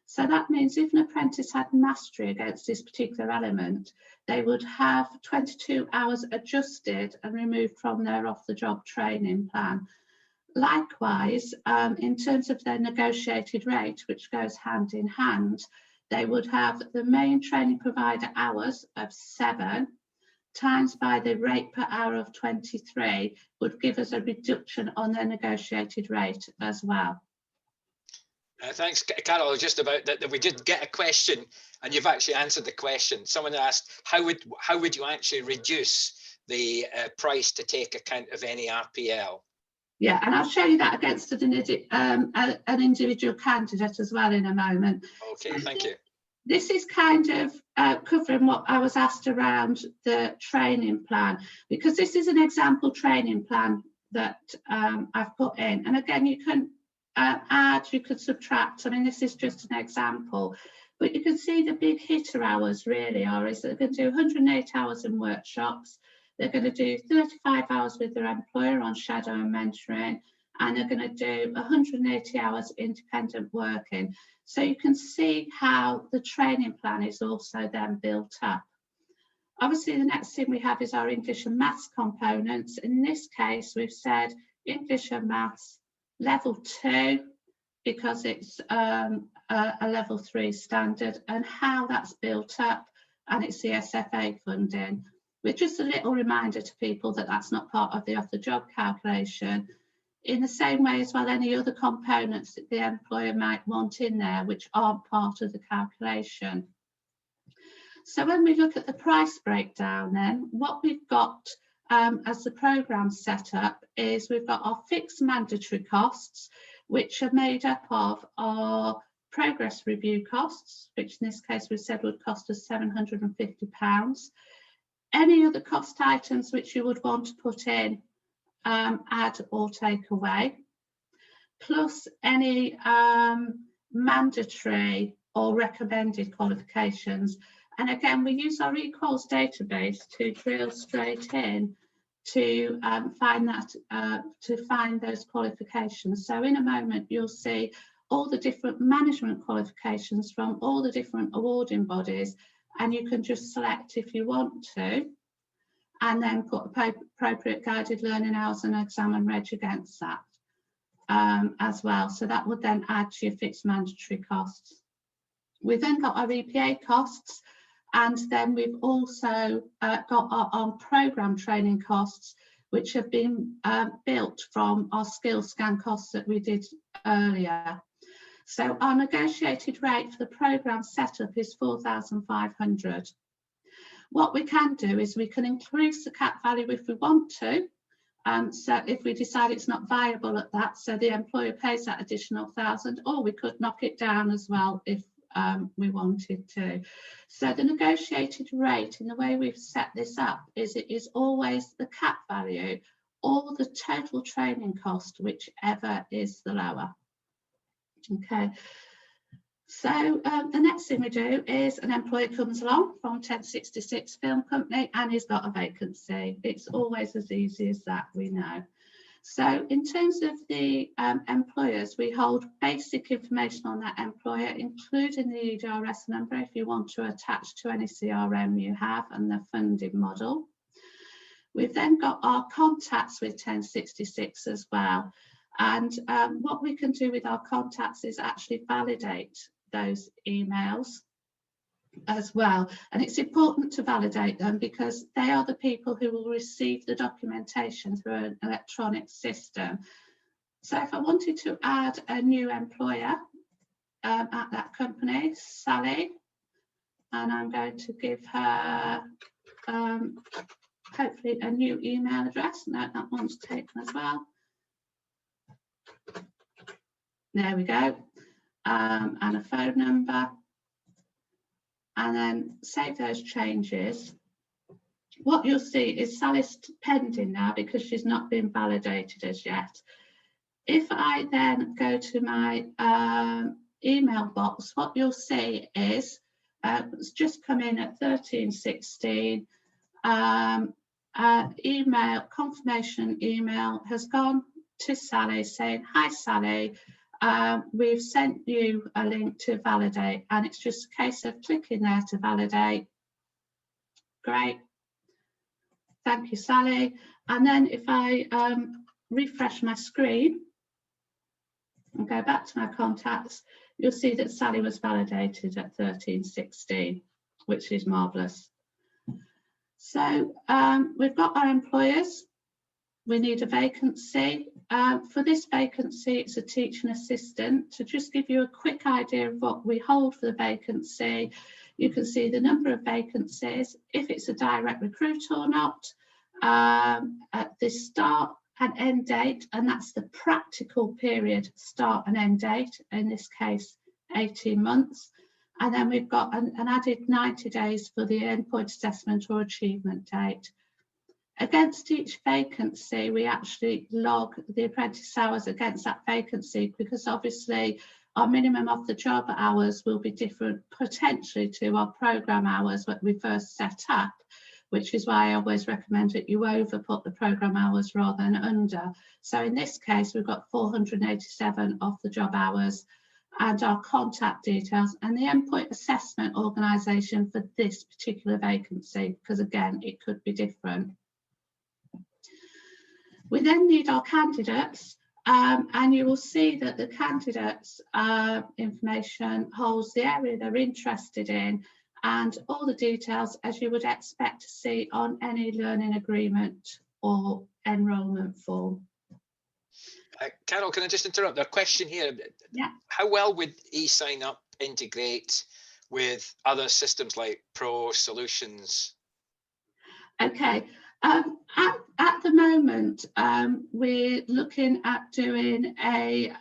So that means if an apprentice had mastery against this particular element, they would have 22 hours adjusted and removed from their off-the-job training plan. Likewise, in terms of their negotiated rate, which goes hand in hand, they would have the main training provider hours of 7 times by the rate per hour of 23 would give us a reduction on their negotiated rate as well. Thanks, Carol. Just about that, we did get a question, and you've actually answered the question. Someone asked, how would you actually reduce the price to take account of any RPL? Yeah, and I'll show you that against an individual candidate as well in a moment. Okay, thank you. This is kind of covering what I was asked around the training plan, because this is an example training plan that I've put in. And again, you can add, you could subtract. I mean, this is just an example, but you can see the big hitter hours really are is that they're going to do 108 hours in workshops. They're going to do 35 hours with their employer on shadow and mentoring, and they're going to do 180 hours independent working. So you can see how the training plan is also then built up. Obviously, the next thing we have is our English and Maths components. In this case, we've said English and Maths level 2, because it's a level 3 standard, and how that's built up, and it's the SFA funding. With just a little reminder to people that that's not part of the off-the-job calculation. In the same way as well, any other components that the employer might want in there which aren't part of the calculation. So when we look at the price breakdown then, what we've got as the programme set up is we've got our fixed mandatory costs, which are made up of our progress review costs, which in this case we said would cost us £750. Any other cost items which you would want to put in, add or take away, plus any mandatory or recommended qualifications. And again, we use our equals database to drill straight in to find those qualifications. So in a moment, you'll see all the different management qualifications from all the different awarding bodies, and you can just select if you want to, and then put appropriate guided learning hours and exam and reg against that as well. So that would then add to your fixed mandatory costs. We've then got our EPA costs, and then we've also got our on-programme training costs, which have been built from our skills scan costs that we did earlier. So our negotiated rate for the programme setup is 4,500. What we can do is we can increase the cap value if we want to. So if we decide it's not viable at that, so the employer pays that additional 1,000, or we could knock it down as well if we wanted to. So the negotiated rate, in the way we've set this up, is it is always the cap value or the total training cost, whichever is the lower. Okay, so the next thing we do is an employer comes along from 1066 Film Company and he's got a vacancy. It's always as easy as that, we know. So in terms of the employers, we hold basic information on that employer, including the EDRS number if you want to attach to any CRM you have, and the funding model. We've then got our contacts with 1066 as well. And what we can do with our contacts is actually validate those emails as well. And it's important to validate them because they are the people who will receive the documentation through an electronic system. So if I wanted to add a new employer at that company, Sally, and I'm going to give her hopefully a new email address. No, that one's taken as well. There we go. And a phone number. And then save those changes. What you'll see is Sally's pending now because she's not been validated as yet. If I then go to my email box, what you'll see is it's just come in at 13:16. Email confirmation email has gone to Sally saying, "Hi Sally, we've sent you a link to validate," and it's just a case of clicking there to validate. Great, thank you Sally. And then if I refresh my screen and go back to my contacts, you'll see that Sally was validated at 13:16, which is marvellous. So we've got our employers. We need a vacancy. For this vacancy, it's a teaching assistant. To just give you a quick idea of what we hold for the vacancy, you can see the number of vacancies, if it's a direct recruit or not, at the start and end date, and that's the practical period, start and end date, in this case 18 months. And then we've got an added 90 days for the endpoint assessment or achievement date. Against each vacancy, we actually log the apprentice hours against that vacancy, because obviously our minimum of the job hours will be different potentially to our programme hours that we first set up, which is why I always recommend that you overput the programme hours rather than under. So in this case, we've got 487 of the job hours and our contact details and the endpoint assessment organisation for this particular vacancy, because again, it could be different. We then need our candidates, and you will see that the candidates information holds the area they're interested in and all the details as you would expect to see on any learning agreement or enrolment form. Carol, can I just interrupt? A question here. Yeah. How well would eSignUp integrate with other systems like Pro Solutions? Okay. At the moment, we're looking at doing a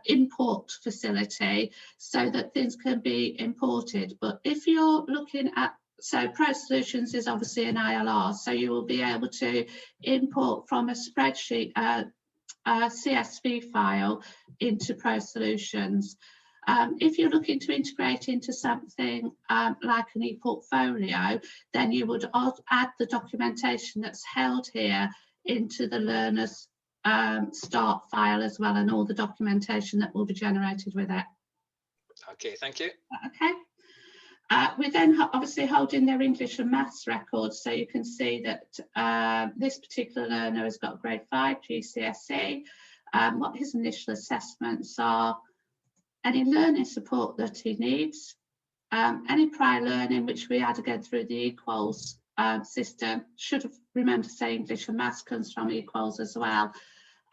import facility so that things can be imported. But if you're looking at, so Pro Solutions is obviously an ILR, so you will be able to import from a spreadsheet, a CSV file into Pro Solutions. If you're looking to integrate into something like an e-portfolio, then you would add the documentation that's held here into the learner's start file as well, and all the documentation that will be generated with it. Okay, thank you. Okay. We're then obviously holding their English and maths records, so you can see that this particular learner has got grade 5 GCSE, what his initial assessments are, any learning support that he needs, any prior learning, which we add again through the equals system. Should have remembered to say English and maths comes from equals as well,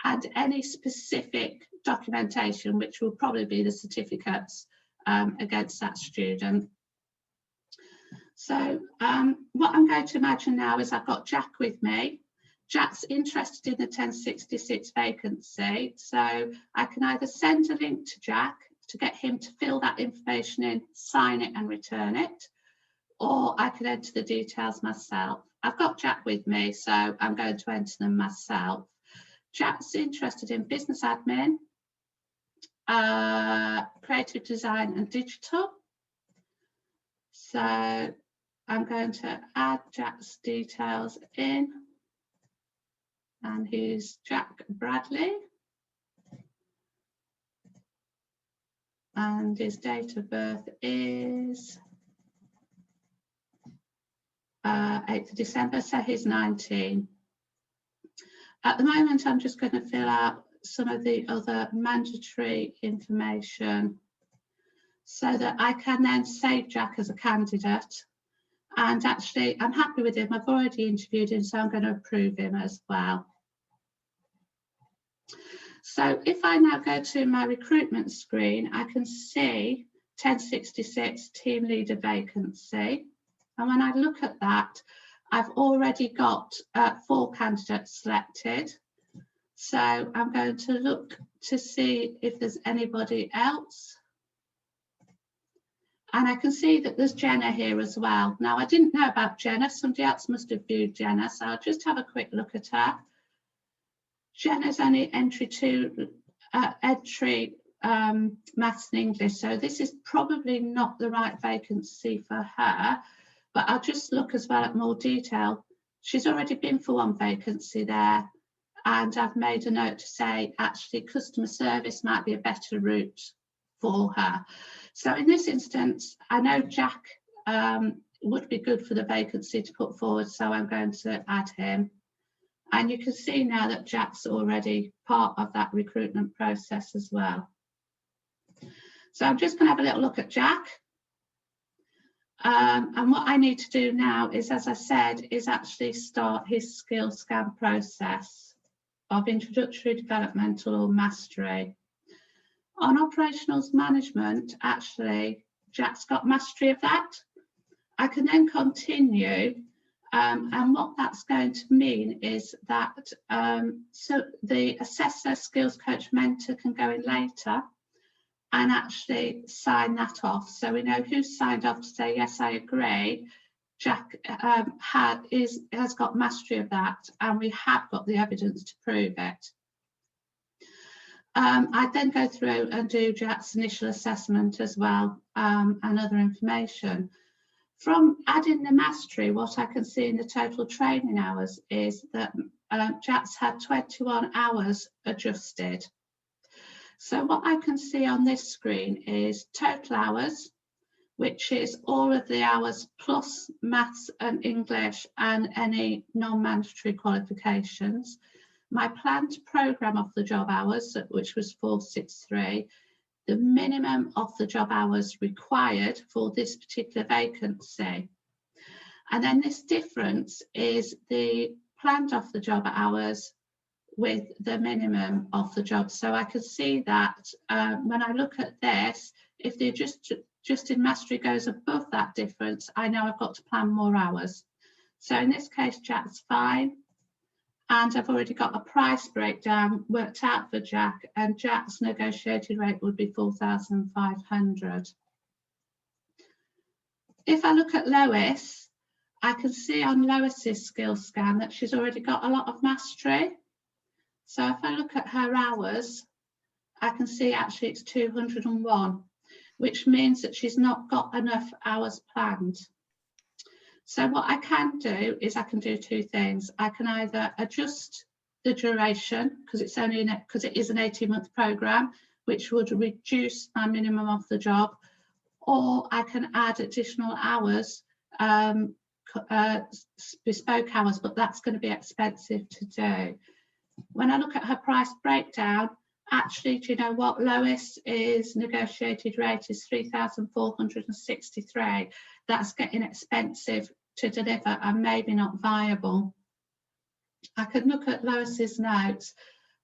and any specific documentation, which will probably be the certificates against that student. So what I'm going to imagine now is I've got Jack with me. Jack's interested in the 1066 vacancy, so I can either send a link to Jack to get him to fill that information in, sign it and return it, or I can enter the details myself. I've got Jack with me, so I'm going to enter them myself. Jack's interested in business admin, creative design and digital. So I'm going to add Jack's details in. and he's Jack Bradley, and his date of birth is 8th of December, so he's 19. At the moment, I'm just going to fill out some of the other mandatory information so that I can then save Jack as a candidate. And actually, I'm happy with him. I've already interviewed him, so I'm going to approve him as well. So if I now go to my recruitment screen, I can see 1066 team leader vacancy. And when I look at that, I've already got 4 candidates selected. So I'm going to look to see if there's anybody else. And I can see that there's Jenna here as well. Now, I didn't know about Jenna. Somebody else must have viewed Jenna, so I'll just have a quick look at her. Jenna's only entry 2, maths and English, so this is probably not the right vacancy for her, but I'll just look as well at more detail. She's already been for 1 vacancy there, and I've made a note to say, actually, customer service might be a better route for her. So in this instance, I know Jack would be good for the vacancy to put forward, so I'm going to add him. And you can see now that Jack's already part of that recruitment process as well. So I'm just going to have a little look at Jack. And what I need to do now is, as I said, is actually start his skill scan process of introductory, developmental or mastery. On operationals management, actually, Jack's got mastery of that. I can then continue, and what that's going to mean is that so the assessor, skills coach, mentor can go in later and actually sign that off. So we know who's signed off to say, yes, I agree. Jack has got mastery of that, and we have got the evidence to prove it. I then go through and do Jack's initial assessment as well, and other information. From adding the mastery, what I can see in the total training hours is that Jack's had 21 hours adjusted. So what I can see on this screen is total hours, which is all of the hours plus maths and English and any non-mandatory qualifications. My planned programme of the job hours, which was 463, the minimum of the job hours required for this particular vacancy. And then this difference is the planned off the job hours with the minimum of the job. So I can see that when I look at this, if the adjusted mastery goes above that difference, I know I've got to plan more hours. So in this case, Jack's fine. And I've already got a price breakdown worked out for Jack, and Jack's negotiated rate would be 4,500. If I look at Lois, I can see on Lois's skill scan that she's already got a lot of mastery. So if I look at her hours, I can see actually it's 201, which means that she's not got enough hours planned. So what I can do is I can do 2 things. I can either adjust the duration, because it's only because it is an 18-month programme, which would reduce my minimum of the job, or I can add additional hours, bespoke hours, but that's going to be expensive to do. When I look at her price breakdown, actually, do you know what? Lois is negotiated rate is 3,463. That's getting expensive to deliver and maybe not viable. I could look at Lois's notes,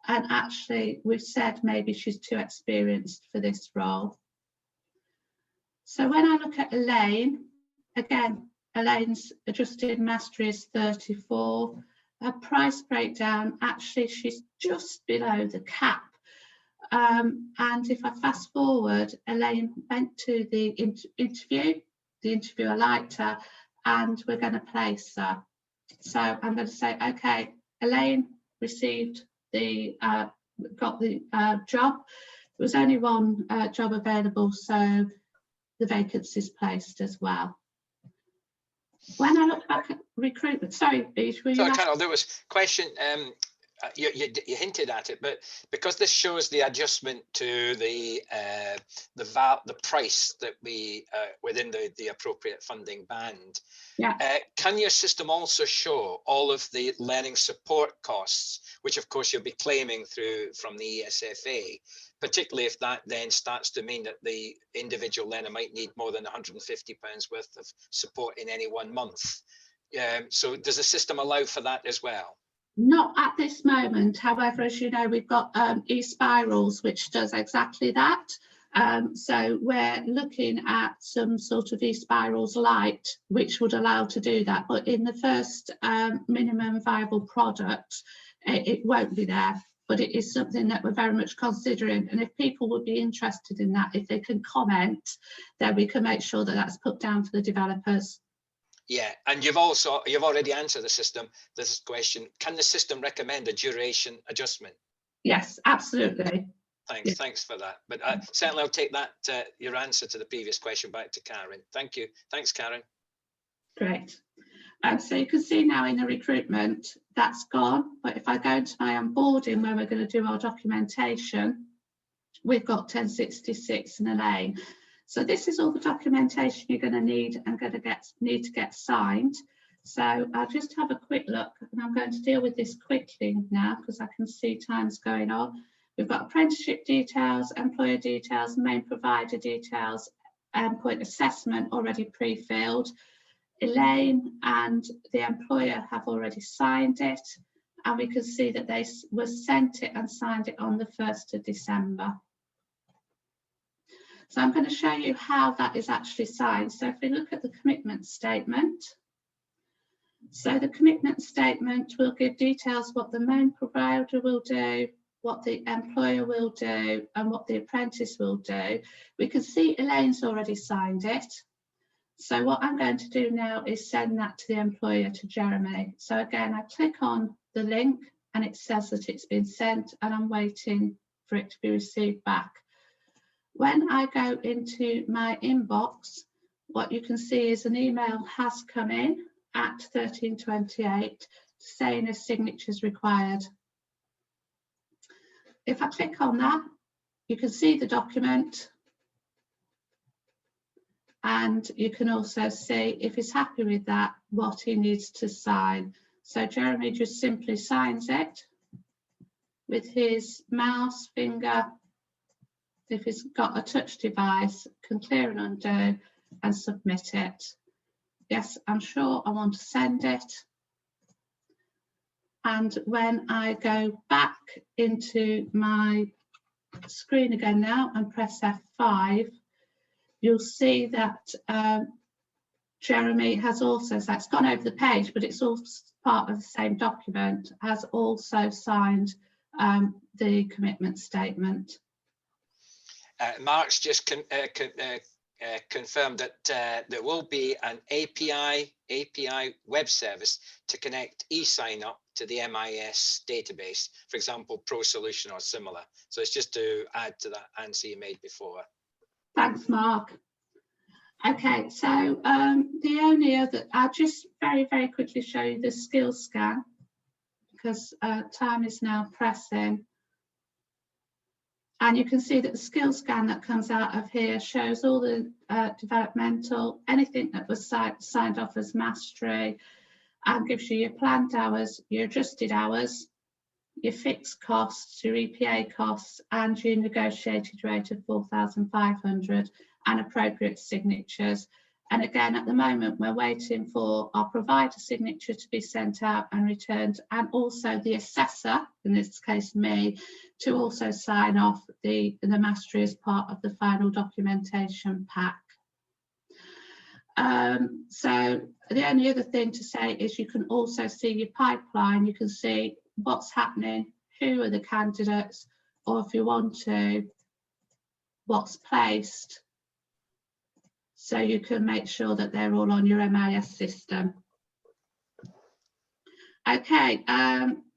and actually we've said maybe she's too experienced for this role. So when I look at Elaine, again, Elaine's adjusted mastery is 34. Her price breakdown, actually she's just below the cap. And if I fast forward, Elaine went to the interview, the interviewer liked her, and we're going to place her. So I'm going to say, okay, Elaine received the, got the job. There was only 1 job available, so the vacancy is placed as well. When I look back at recruitment, sorry, Beej, sorry, Carol, there was a question. you hinted at it, but because this shows the adjustment to the price that we within the appropriate funding band. Yeah. Can your system also show all of the learning support costs, which of course you'll be claiming from the ESFA, particularly if that then starts to mean that the individual learner might need more than £150 worth of support in any 1 month? So does the system allow for that as well? Not at this moment. However, as you know, we've got eSpirals, which does exactly that. So we're looking at some sort of eSpirals light, which would allow to do that. But in the first minimum viable product, it won't be there. But it is something that we're very much considering. And if people would be interested in that, if they can comment, then we can make sure that that's put down to the developers. Yeah, and you've already answered this question. Can the system recommend a duration adjustment? Yes, absolutely. Thanks, yeah. Thanks for that. But certainly I'll take that, your answer to the previous question, back to Karen. Thank you. Thanks, Karen. Great. So you can see now in the recruitment, that's gone. But if I go into my onboarding where we're going to do our documentation, we've got 1066 and Elaine. So this is all the documentation you're going to need and need to get signed. So I'll just have a quick look, and I'm going to deal with this quickly now because I can see time's going on. We've got apprenticeship details, employer details, main provider details, endpoint assessment already pre-filled. Elaine and the employer have already signed it, and we can see that they were sent it and signed it on the 1st of December. So I'm going to show you how that is actually signed. So if we look at the commitment statement, so the commitment statement will give details what the main provider will do, what the employer will do, and what the apprentice will do. We can see Elaine's already signed it. So what I'm going to do now is send that to the employer, to Jeremy. So again, I click on the link and it says that it's been sent, and I'm waiting for it to be received back. When I go into my inbox, what you can see is an email has come in at 13:28 saying a signature is required. If I click on that, you can see the document, and you can also see, if he's happy with that, what he needs to sign. So Jeremy just simply signs it with his mouse, finger. If he's got a touch device, can clear and undo and submit it. Yes, I'm sure I want to send it. And when I go back into my screen again now and press F5, you'll see that Jeremy has also, so it's gone over the page, but it's all part of the same document, has also signed the commitment statement. Mark's just confirmed that there will be an API web service to connect eSignUp to the MIS database, for example, Pro Solution or similar. So it's just to add to that answer you made before. Thanks, Mark. Okay, so the only other, I'll just very, very quickly show you the skills scan because time is now pressing. And you can see that the skills scan that comes out of here shows all the developmental, anything that was signed off as mastery, and gives you your planned hours, your adjusted hours, your fixed costs, your EPA costs, and your negotiated rate of 4,500 and appropriate signatures. And again, at the moment, we're waiting for our provider signature to be sent out and returned, and also the assessor, in this case me, to also sign off the mastery as part of the final documentation pack. So the only other thing to say is you can also see your pipeline. You can see what's happening, who are the candidates, or if you want to, what's placed. So you can make sure that they're all on your MIS system. Okay,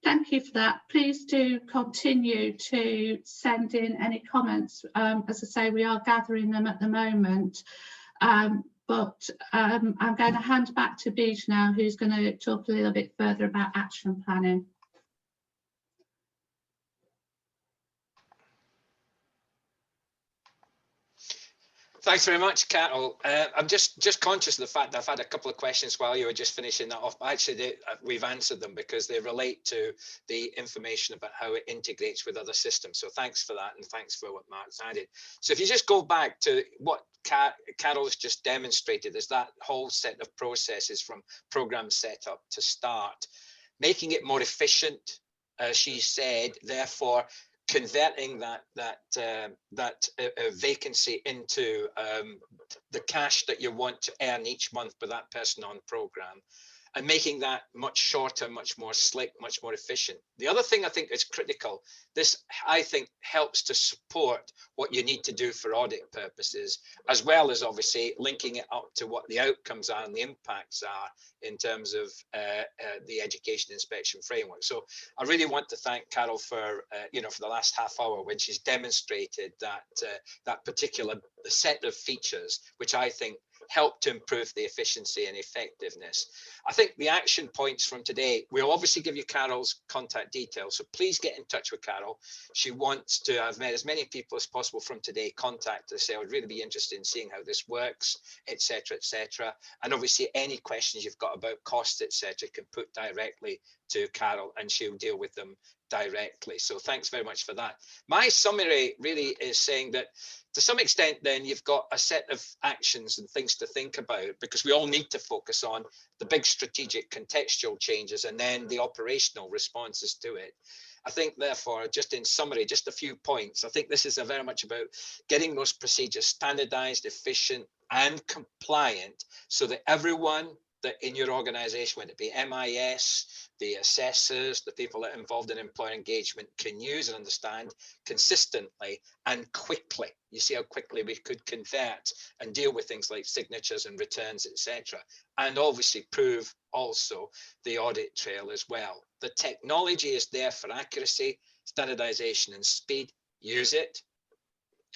thank you for that. Please do continue to send in any comments. As I say, we are gathering them at the moment. But I'm going to hand back to Beej now, who's going to talk a little bit further about action planning. Thanks very much, Carol. I'm just conscious of the fact that I've had a couple of questions while you were just finishing that off. Actually, we've answered them because they relate to the information about how it integrates with other systems. So thanks for that, and thanks for what Mark's added. So if you just go back to what Carol has just demonstrated, is that whole set of processes from program setup to start, making it more efficient, as she said, therefore converting that vacancy into the cash that you want to earn each month with that person on program, and making that much shorter, much more slick, much more efficient. The other thing I think is critical, this I think helps to support what you need to do for audit purposes, as well as obviously linking it up to what the outcomes are and the impacts are in terms of the education inspection framework. So I really want to thank Carol for for the last half hour when she's demonstrated that particular set of features, which I think help to improve the efficiency and effectiveness. I think the action points from today, we'll obviously give you Carol's contact details, so please get in touch with Carol. She wants to have met as many people as possible from today, contact her, say, I would really be interested in seeing how this works, etc., etc. And obviously any questions you've got about costs, etc., can put directly to Carol and she'll deal with them directly. So thanks very much for that. My summary really is saying that to some extent then you've got a set of actions and things to think about, because we all need to focus on the big strategic contextual changes and then the operational responses to it. I think therefore, just in summary, just a few points. I think this is very much about getting those procedures standardized, efficient and compliant so that everyone that in your organization, whether it be MIS, the assessors, the people that are involved in employer engagement, can use and understand consistently and quickly. You see how quickly we could convert and deal with things like signatures and returns, etc. And obviously prove also the audit trail as well. The technology is there for accuracy, standardization and speed. Use it.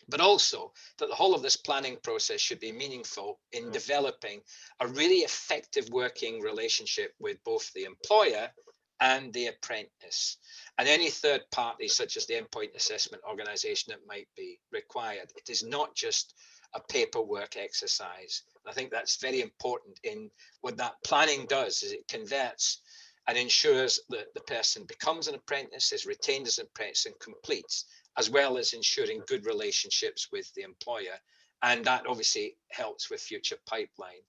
But also that the whole of this planning process should be meaningful in developing a really effective working relationship with both the employer and the apprentice and any third party, such as the endpoint assessment organization that might be required. It is not just a paperwork exercise. I think that's very important in what that planning does, is it converts and ensures that the person becomes an apprentice, is retained as an apprentice and completes, as well as ensuring good relationships with the employer. And that obviously helps with future pipeline.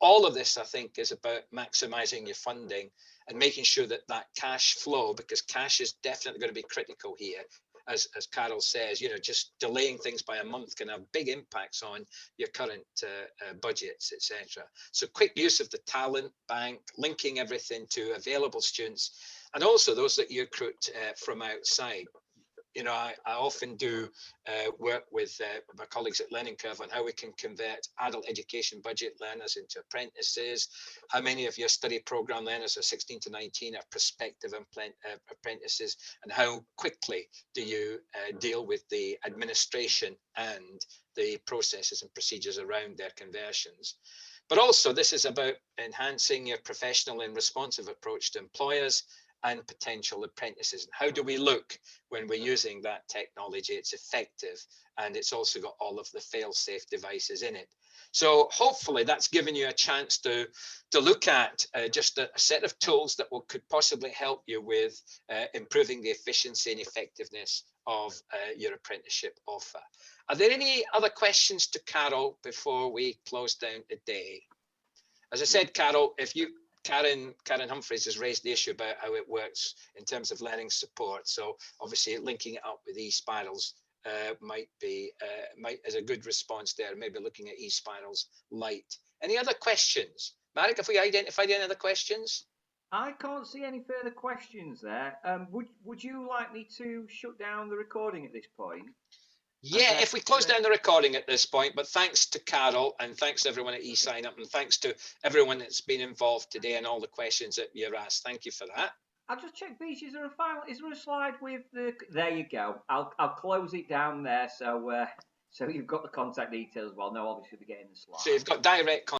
All of this, I think, is about maximizing your funding and making sure that that cash flow, because cash is definitely going to be critical here. As Carol says, just delaying things by a month can have big impacts on your current budgets, etc. So quick use of the talent bank, linking everything to available students, and also those that you recruit from outside. I often do work with my colleagues at Learning Curve on how we can convert adult education budget learners into apprentices. How many of your study program learners are 16 to 19 are prospective apprentices, and how quickly do you deal with the administration and the processes and procedures around their conversions. But also this is about enhancing your professional and responsive approach to employers and potential apprentices. And how do we look when we're using that technology? It's effective, and it's also got all of the fail-safe devices in it. So hopefully that's given you a chance to look at just a set of tools that could possibly help you with improving the efficiency and effectiveness of your apprenticeship offer. Are there any other questions to Carol before we close down today? As I said, Carol, Karen Humphreys has raised the issue about how it works in terms of learning support. So obviously linking it up with eSpirals might as a good response there, maybe looking at eSpirals Lite. Any other questions? Marek, have we identified any other questions? I can't see any further questions there. Would you like me to shut down the recording at this point? Yeah, if we close down the recording at this point, but thanks to Carol and thanks to everyone at eSignUp and thanks to everyone that's been involved today and all the questions that you're asked. Thank you for that. I'll just check, Beej, is there a slide with the, there you go. I'll close it down there so you've got the contact details. Well, no, obviously we're getting the slide. So you've got direct contact.